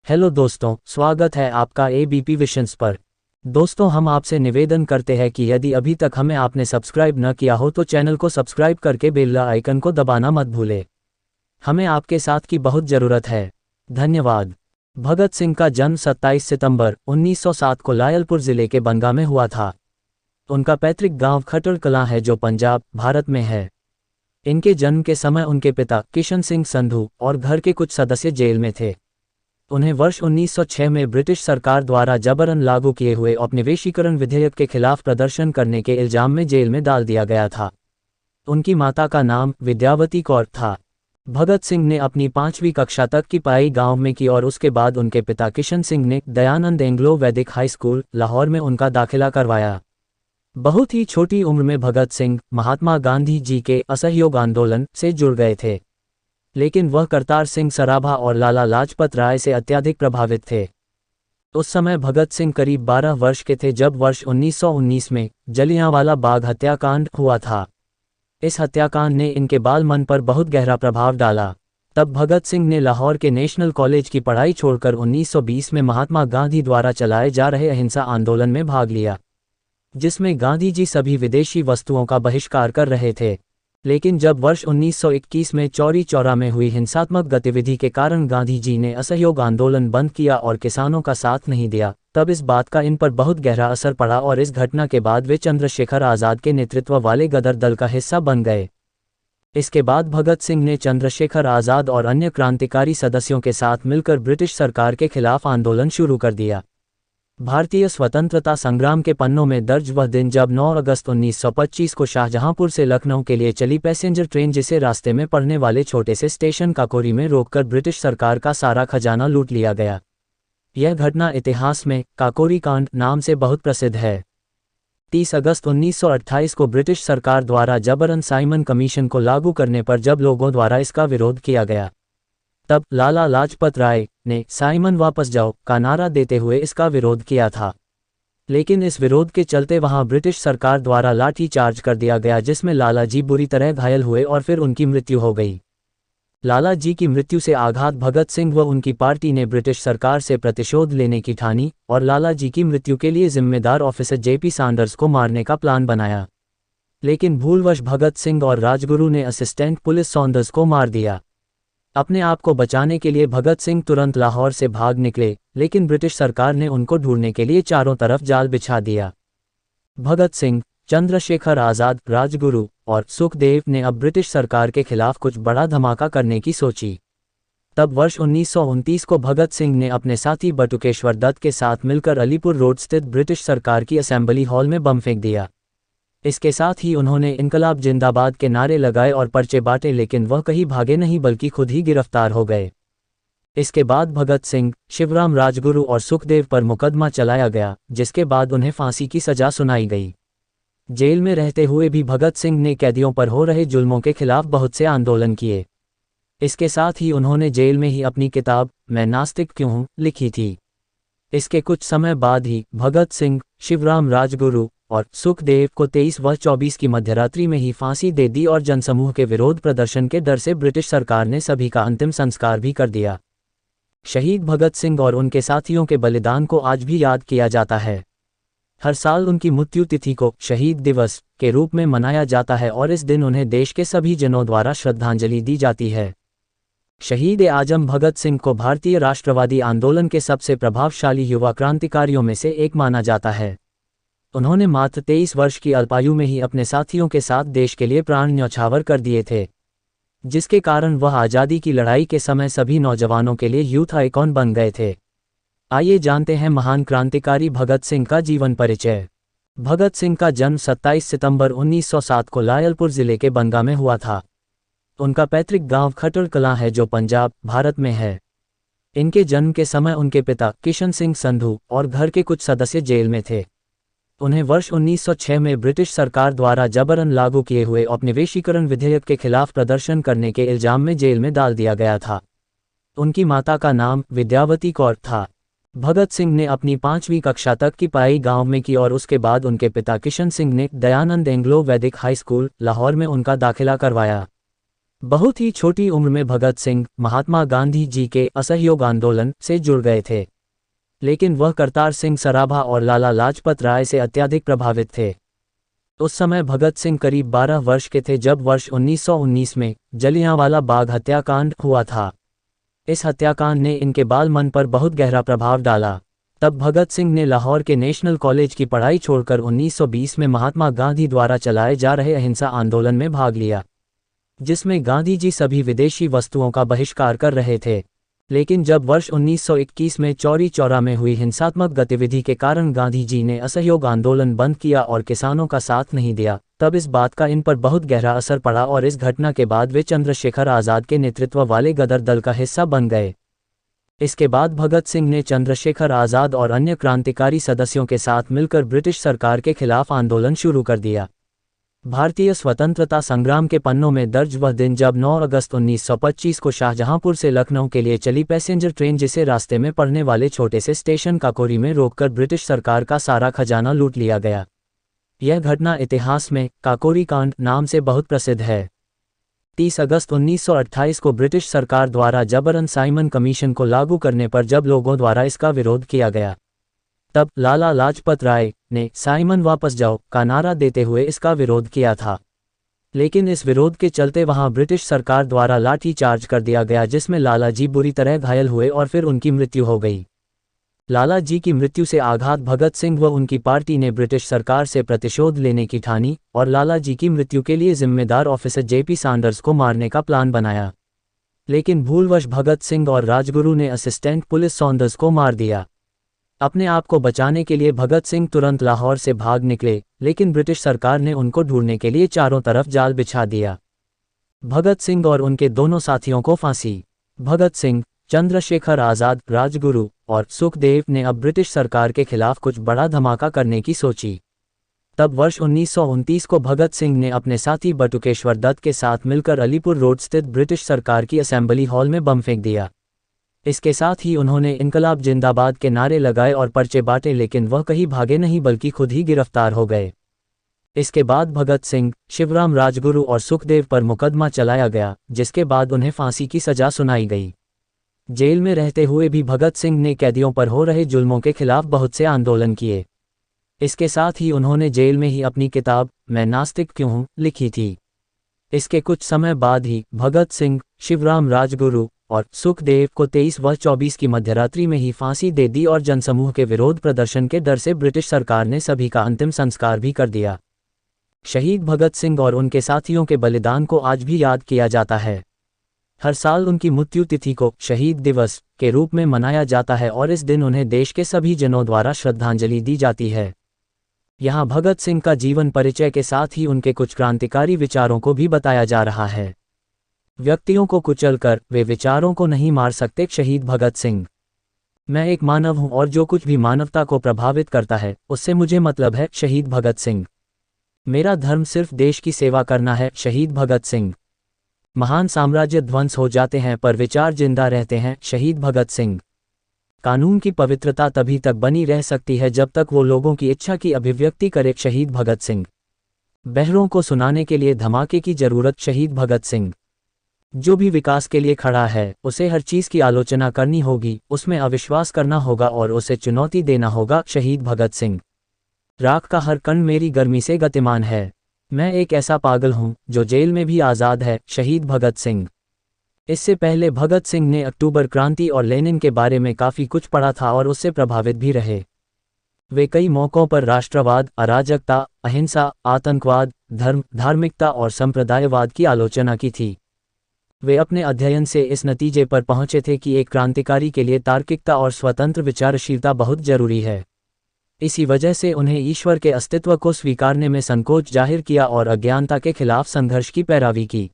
Hello दोस्तों, स्वागत है आपका एबीपी विशंस पर। दोस्तों, हम आपसे निवेदन करते हैं कि यदि अभी तक हमें आपने सब्सक्राइब न किया हो तो चैनल को सब्सक्राइब करके बेल आइकन को दबाना मत भूलें। हमें आपके साथ की बहुत ज़रूरत है। धन्यवाद। भगत सिंह का जन्म 27 सितंबर 1907 को लायलपुर ज़िले के बनगा में हुआ था। उनका पैतृक गांव खटर कलां है जो पंजाब, भारत में है। इनके जन्म के समय उनके पिता किशन सिंह संधू और घर के कुछ सदस्य जेल में थे। उन्हें वर्ष 1906 में ब्रिटिश सरकार द्वारा जबरन लागू किए हुए औपनिवेशीकरण विधेयक के खिलाफ प्रदर्शन करने के इल्जाम में जेल में डाल दिया गया था। उनकी माता का नाम विद्यावती कौर था। भगत सिंह ने अपनी 5वीं कक्षा तक की पढ़ाई गांव में की और उसके बाद उनके पिता किशन सिंह ने दयानंद एंग्लो वैदिक हाई स्कूल, लाहौर में उनका दाखिला करवाया। बहुत ही छोटी उम्र में भगत सिंह महात्मा गांधी जी के असहयोग आंदोलन से जुड़ गए थे, लेकिन वह करतार सिंह सराभा और लाला लाजपत राय से अत्यधिक प्रभावित थे। उस समय भगत सिंह करीब 12 वर्ष के थे जब वर्ष 1919 में जलियांवाला बाग हत्याकांड हुआ था। इस हत्याकांड ने इनके बाल मन पर बहुत गहरा प्रभाव डाला। तब भगत सिंह ने लाहौर के नेशनल कॉलेज की पढ़ाई छोड़कर 1920 में महात्मा गांधी द्वारा चलाए जा रहे अहिंसा आंदोलन में भाग लिया, जिसमें गांधी जी सभी विदेशी वस्तुओं का बहिष्कार कर रहे थे। लेकिन जब वर्ष 1921 में चौरी चौरा में हुई हिंसात्मक गतिविधि के कारण गांधी जी ने असहयोग आंदोलन बंद किया और किसानों का साथ नहीं दिया, तब इस बात का इन पर बहुत गहरा असर पड़ा और इस घटना के बाद वे चंद्रशेखर आज़ाद के नेतृत्व वाले गदर दल का हिस्सा बन गए। इसके बाद भगत सिंह ने चंद्रशेखर आज़ाद और अन्य क्रांतिकारी सदस्यों के साथ मिलकर ब्रिटिश सरकार के खिलाफ आंदोलन शुरू कर दिया। भारतीय स्वतंत्रता संग्राम के पन्नों में दर्ज वह दिन जब 9 अगस्त 1925 को शाहजहांपुर से लखनऊ के लिए चली पैसेंजर ट्रेन जिसे रास्ते में पड़ने वाले छोटे से स्टेशन काकोरी में रोककर ब्रिटिश सरकार का सारा खजाना लूट लिया गया। यह घटना इतिहास में काकोरी कांड नाम से बहुत प्रसिद्ध है। 30 अगस्त 1928 को ब्रिटिश सरकार द्वारा जबरन साइमन कमीशन को लागू करने पर जब लोगों द्वारा इसका विरोध किया गया, तब लाला लाजपत राय ने साइमन वापस जाओ का नारा देते हुए इसका विरोध किया था। लेकिन इस विरोध के चलते वहां ब्रिटिश सरकार द्वारा लाठी चार्ज कर दिया गया, जिसमें लाला जी बुरी तरह घायल हुए और फिर उनकी मृत्यु हो गई। लाला जी की मृत्यु से आघात भगत सिंह व उनकी पार्टी ने ब्रिटिश सरकार से प्रतिशोध लेने की ठानी और लाला जी की मृत्यु के लिए जिम्मेदार ऑफिसर जेपी सैंडर्स को मारने का प्लान बनाया। लेकिन भूलवश भगत सिंह और राजगुरु ने असिस्टेंट पुलिस सैंडर्स को मार दिया। अपने आप को बचाने के लिए भगत सिंह तुरंत लाहौर से भाग निकले, लेकिन ब्रिटिश सरकार ने उनको ढूंढने के लिए चारों तरफ जाल बिछा दिया। भगत सिंह, चंद्रशेखर आज़ाद, राजगुरु और सुखदेव ने अब ब्रिटिश सरकार के खिलाफ कुछ बड़ा धमाका करने की सोची। तब वर्ष 1929 को भगत सिंह ने अपने साथी बटुकेश्वर दत्त के साथ मिलकर अलीपुर रोड स्थित ब्रिटिश सरकार की असेंबली हॉल में बम फेंक दिया। इसके साथ ही उन्होंने इनकलाब जिंदाबाद के नारे लगाए और पर्चे बांटे, लेकिन वह कहीं भागे नहीं बल्कि खुद ही गिरफ्तार हो गए। इसके बाद भगत सिंह, शिवराम राजगुरु और सुखदेव पर मुकदमा चलाया गया, जिसके बाद उन्हें फांसी की सजा सुनाई गई। जेल में रहते हुए भी भगत सिंह ने कैदियों पर हो रहे जुल्मों के खिलाफ बहुत से आंदोलन किए। इसके साथ ही उन्होंने जेल में ही अपनी किताब मैं नास्तिक क्यों हूं लिखी थी। इसके कुछ समय बाद ही भगत सिंह, शिवराम राजगुरु और सुखदेव को 23 व 24 की मध्यरात्रि में ही फांसी दे दी और जनसमूह के विरोध प्रदर्शन के डर से ब्रिटिश सरकार ने सभी का अंतिम संस्कार भी कर दिया। शहीद भगत सिंह और उनके साथियों के बलिदान को आज भी याद किया जाता है। हर साल उनकी मृत्यु तिथि को शहीद दिवस के रूप में मनाया जाता है और इस दिन उन्हें देश के सभी जनों द्वारा श्रद्धांजलि दी जाती है। शहीद आजम भगत सिंह को भारतीय राष्ट्रवादी आंदोलन के सबसे प्रभावशाली युवा क्रांतिकारियों में से एक माना जाता है। उन्होंने मात्र 23 वर्ष की अल्पायु में ही अपने साथियों के साथ देश के लिए प्राण न्यौछावर कर दिए थे, जिसके कारण वह आज़ादी की लड़ाई के समय सभी नौजवानों के लिए यूथ आइकॉन बन गए थे। आइए जानते हैं महान क्रांतिकारी भगत सिंह का जीवन परिचय। भगत सिंह का जन्म 27 सितंबर 1907 को लायलपुर ज़िले के बनगा में हुआ था। उनका पैतृक गांव खटर कलां है जो पंजाब, भारत में है। इनके जन्म के समय उनके पिता किशन सिंह संधू और घर के कुछ सदस्य जेल में थे। उन्हें वर्ष 1906 में ब्रिटिश सरकार द्वारा जबरन लागू किए हुए औपनिवेशीकरण विधेयक के खिलाफ प्रदर्शन करने के इल्जाम में जेल में डाल दिया गया था। उनकी माता का नाम विद्यावती कौर था। भगत सिंह ने अपनी 5वीं कक्षा तक की पढ़ाई गांव में की और उसके बाद उनके पिता किशन सिंह ने दयानंद एंग्लो वैदिक हाई स्कूल, लाहौर में उनका दाखिला करवाया। बहुत ही छोटी उम्र में भगत सिंह महात्मा गांधी जी के असहयोग आंदोलन से जुड़ गए थे, लेकिन वह करतार सिंह सराभा और लाला लाजपत राय से अत्यधिक प्रभावित थे। उस समय भगत सिंह करीब 12 वर्ष के थे जब वर्ष 1919 में जलियांवाला बाग हत्याकांड हुआ था। इस हत्याकांड ने इनके बाल मन पर बहुत गहरा प्रभाव डाला। तब भगत सिंह ने लाहौर के नेशनल कॉलेज की पढ़ाई छोड़कर 1920 में महात्मा गांधी द्वारा चलाए जा रहे अहिंसा आंदोलन में भाग लिया, जिसमें गांधी जी सभी विदेशी वस्तुओं का बहिष्कार कर रहे थे। लेकिन जब वर्ष 1921 में चौरी चौरा में हुई हिंसात्मक गतिविधि के कारण गांधी जी ने असहयोग आंदोलन बंद किया और किसानों का साथ नहीं दिया, तब इस बात का इन पर बहुत गहरा असर पड़ा और इस घटना के बाद वे चंद्रशेखर आज़ाद के नेतृत्व वाले गदर दल का हिस्सा बन गए। इसके बाद भगत सिंह ने चंद्रशेखर आज़ाद और अन्य क्रांतिकारी सदस्यों के साथ मिलकर ब्रिटिश सरकार के खिलाफ आंदोलन शुरू कर दिया। भारतीय स्वतंत्रता संग्राम के पन्नों में दर्ज वह दिन जब 9 अगस्त 1925 को शाहजहांपुर से लखनऊ के लिए चली पैसेंजर ट्रेन जिसे रास्ते में पड़ने वाले छोटे से स्टेशन काकोरी में रोककर ब्रिटिश सरकार का सारा खजाना लूट लिया गया। यह घटना इतिहास में काकोरी कांड नाम से बहुत प्रसिद्ध है। 30 अगस्त 1928 को ब्रिटिश सरकार द्वारा जबरन साइमन कमीशन को लागू करने पर जब लोगों द्वारा इसका विरोध किया गया, तब लाला लाजपत राय ने साइमन वापस जाओ का नारा देते हुए इसका विरोध किया था। लेकिन इस विरोध के चलते वहां ब्रिटिश सरकार द्वारा लाठी चार्ज कर दिया गया, जिसमें लाला जी बुरी तरह घायल हुए और फिर उनकी मृत्यु हो गई। लाला जी की मृत्यु से आघात भगत सिंह व उनकी पार्टी ने ब्रिटिश सरकार से प्रतिशोध लेने की ठानी और लाला जी की मृत्यु के लिए जिम्मेदार ऑफिसर जेपी सैंडर्स को मारने का प्लान बनाया। लेकिन भूलवश भगत सिंह और राजगुरु ने असिस्टेंट पुलिस सैंडर्स को मार दिया। अपने आप को बचाने के लिए भगत सिंह तुरंत लाहौर से भाग निकले, लेकिन ब्रिटिश सरकार ने उनको ढूंढने के लिए चारों तरफ जाल बिछा दिया। भगत सिंह और उनके दोनों साथियों को फांसी। भगत सिंह, चंद्रशेखर आज़ाद, राजगुरु और सुखदेव ने अब ब्रिटिश सरकार के खिलाफ कुछ बड़ा धमाका करने की सोची। तब वर्ष 1929 को भगत सिंह ने अपने साथी बटुकेश्वर दत्त के साथ मिलकर अलीपुर रोड स्थित ब्रिटिश सरकार की असेंबली हॉल में बम फेंक दिया। इसके साथ ही उन्होंने इनकलाब जिंदाबाद के नारे लगाए और पर्चे बांटे, लेकिन वह कहीं भागे नहीं बल्कि खुद ही गिरफ्तार हो गए। इसके बाद भगत सिंह, शिवराम राजगुरु और सुखदेव पर मुकदमा चलाया गया, जिसके बाद उन्हें फांसी की सजा सुनाई गई। जेल में रहते हुए भी भगत सिंह ने कैदियों पर हो रहे जुल्मों के खिलाफ बहुत से आंदोलन किए। इसके साथ ही उन्होंने जेल में ही अपनी किताब मैं नास्तिक क्यों हूँ लिखी थी। इसके कुछ समय बाद ही भगत सिंह, शिवराम राजगुरु और सुखदेव को 23 व 24 की मध्यरात्रि में ही फांसी दे दी और जनसमूह के विरोध प्रदर्शन के डर से ब्रिटिश सरकार ने सभी का अंतिम संस्कार भी कर दिया। शहीद भगत सिंह और उनके साथियों के बलिदान को आज भी याद किया जाता है। हर साल उनकी मृत्यु तिथि को शहीद दिवस के रूप में मनाया जाता है और इस दिन उन्हें देश के सभी जनों द्वारा श्रद्धांजलि दी जाती है। यहाँ भगत सिंह का जीवन परिचय के साथ ही उनके कुछ क्रांतिकारी विचारों को भी बताया जा रहा है। व्यक्तियों को कुचलकर वे विचारों को नहीं मार सकते। शहीद भगत सिंह। मैं एक मानव हूं और जो कुछ भी मानवता को प्रभावित करता है उससे मुझे मतलब है। शहीद भगत सिंह। मेरा धर्म सिर्फ देश की सेवा करना है। शहीद भगत सिंह। महान साम्राज्य ध्वंस हो जाते हैं पर विचार जिंदा रहते हैं। शहीद भगत सिंह। कानून की पवित्रता तभी तक बनी रह सकती है जब तक वो लोगों की इच्छा की अभिव्यक्ति करे। शहीद भगत सिंह। बहरों को सुनाने के लिए धमाके की जरूरत। शहीद भगत सिंह। जो भी विकास के लिए खड़ा है उसे हर चीज की आलोचना करनी होगी, उसमें अविश्वास करना होगा और उसे चुनौती देना होगा। शहीद भगत सिंह। राख का हर कण मेरी गर्मी से गतिमान है। मैं एक ऐसा पागल हूं जो जेल में भी आज़ाद है। शहीद भगत सिंह। इससे पहले भगत सिंह ने अक्टूबर क्रांति और लेनिन के बारे में काफ़ी कुछ पढ़ा था और उससे प्रभावित भी रहे। वे कई मौक़ों पर राष्ट्रवाद, अराजकता, अहिंसा, आतंकवाद, धर्म, धार्मिकता और संप्रदायवाद की आलोचना की थी। वे अपने अध्ययन से इस नतीजे पर पहुंचे थे कि एक क्रांतिकारी के लिए तार्किकता और स्वतंत्र विचारशीलता बहुत जरूरी है। इसी वजह से उन्हें ईश्वर के अस्तित्व को स्वीकारने में संकोच जाहिर किया और अज्ञानता के खिलाफ संघर्ष की पैरवी की।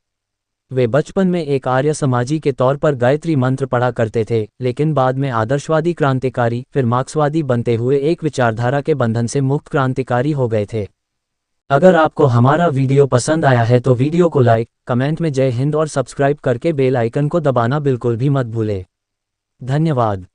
वे बचपन में एक आर्य समाजी के तौर पर गायत्री मंत्र पढ़ा करते थे, लेकिन बाद में आदर्शवादी क्रांतिकारी, फिर मार्क्सवादी बनते हुए एक विचारधारा के बंधन से मुक्त क्रांतिकारी हो गए थे। अगर आपको हमारा वीडियो पसंद आया है तो वीडियो को लाइक, कमेंट में जय हिंद और सब्सक्राइब करके बेल आइकन को दबाना बिल्कुल भी मत भूलें। धन्यवाद।